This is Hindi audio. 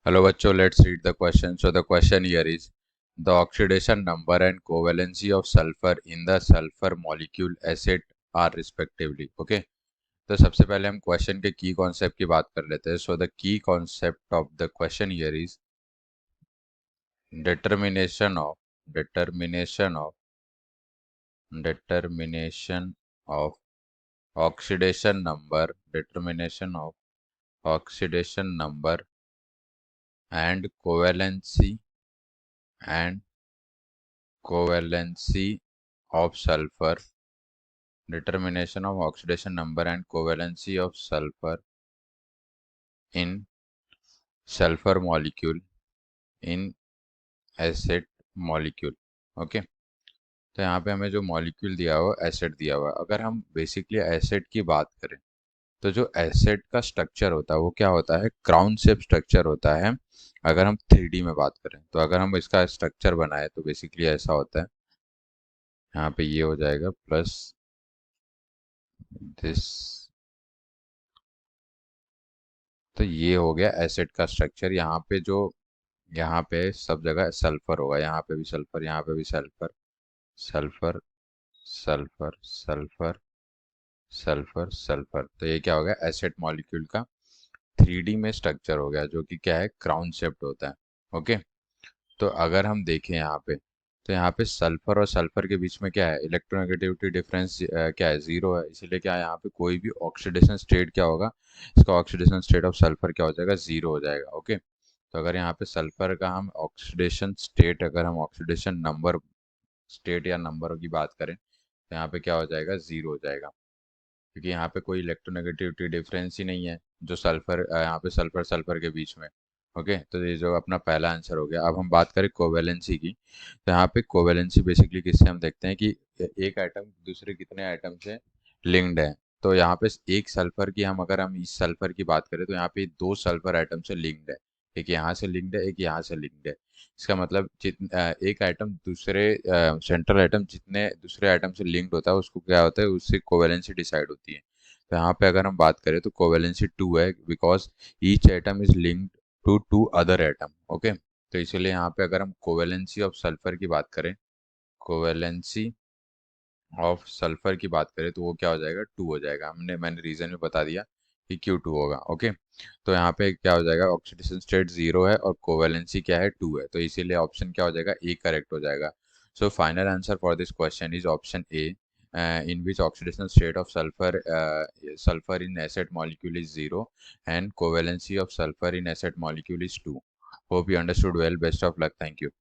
Hello बच्चों, let's read the question. So the question here is the oxidation number and covalency of sulfur in the sulfur molecule acid are respectively. Okay. तो सबसे पहले हम क्वेश्चन के की कॉन्सेप्ट की बात कर लेते हैं. So the key concept of the question here is determination of determination of determination of determination of oxidation number and and covalency of sulfur. Determination of oxidation number and covalency of sulfur in sulfur molecule in acid molecule. Okay. तो यहाँ पे हमें जो मॉलिक्यूल दिया हुआ एसिड दिया हुआ है. अगर हम बेसिकली एसिड की बात करें तो जो एसिड का स्ट्रक्चर होता है वो क्या होता है, क्राउन शेप स्ट्रक्चर होता है. अगर हम 3D में बात करें तो अगर हम इसका स्ट्रक्चर बनाए तो बेसिकली ऐसा होता है. यहाँ पे ये हो जाएगा प्लस दिस. तो ये हो गया एसिड का स्ट्रक्चर. यहाँ पे सब जगह सल्फर होगा. यहाँ पे भी सल्फर, यहाँ पे भी sulphur, sulphur, sulphur, sulphur, sulphur, sulphur. तो ये क्या हो गया, एसिड मॉलिक्यूल का 3D में स्ट्रक्चर हो गया, जो कि क्या है, क्राउन शेप्ड होता है. ओके. तो अगर हम देखें यहाँ पे तो यहाँ पे सल्फर और सल्फर के बीच में क्या है, इलेक्ट्रोनेगेटिविटी डिफरेंस क्या है, जीरो है. इसीलिए क्या है, यहाँ पे कोई भी ऑक्सीडेशन स्टेट क्या होगा, इसका ऑक्सीडेशन स्टेट ऑफ सल्फर क्या हो जाएगा, जीरो हो जाएगा. ओके. तो अगर यहाँ पे सल्फर का हम ऑक्सीडेशन स्टेट, अगर हम ऑक्सीडेशन नंबर स्टेट या नंबर की बात करें तो यहाँ पे क्या हो जाएगा, जीरो हो जाएगा, क्योंकि यहाँ पे कोई इलेक्ट्रोनेगेटिविटी डिफरेंस ही नहीं है जो सल्फर यहाँ पे सल्फर सल्फर के बीच में. ओके. तो ये जो अपना पहला आंसर हो गया. अब हम बात करें कोवेलेंसी की. तो यहाँ पे कोवेलेंसी बेसिकली किससे हम देखते हैं कि एक आइटम दूसरे कितने आइटम से लिंक्ड है. तो यहाँ पे एक सल्फर की अगर हम इस सल्फर की बात करें तो यहाँ पे दो सल्फर आइटम से लिंक्ड है. एक यहाँ से लिंक्ड है, एक यहाँ से लिंक्ड है. इसका मतलब एक आइटम दूसरे सेंट्रल आइटम जितने दूसरे आइटम से लिंक्ड होता है उसको क्या होता है, उससे कोवेलेंसी डिसाइड होती है. तो यहाँ पे अगर हम बात करें तो कोवेलेंसी 2 है, because each atom is linked to two other atom. Okay. तो इसीलिए यहाँ पे अगर हम कोवेलेंसी ऑफ सल्फर की बात करें, कोवेलेंसी ऑफ सल्फर की बात करें तो वो क्या हो जाएगा, 2 हो जाएगा. मैंने रीजन में बता दिया कि क्यों 2 होगा. ओके. तो यहाँ पे क्या हो जाएगा, ऑक्सीडेशन स्टेट 0 है और कोवेलेंसी क्या है, 2 है. तो इसीलिए ऑप्शन क्या हो जाएगा, ए करेक्ट हो जाएगा. So final answer for this question is option A, in which oxidation state of sulfur in acid molecule is 0 and covalency of sulfur in acid molecule is 2. Hope you understood well. Best of luck. Thank you.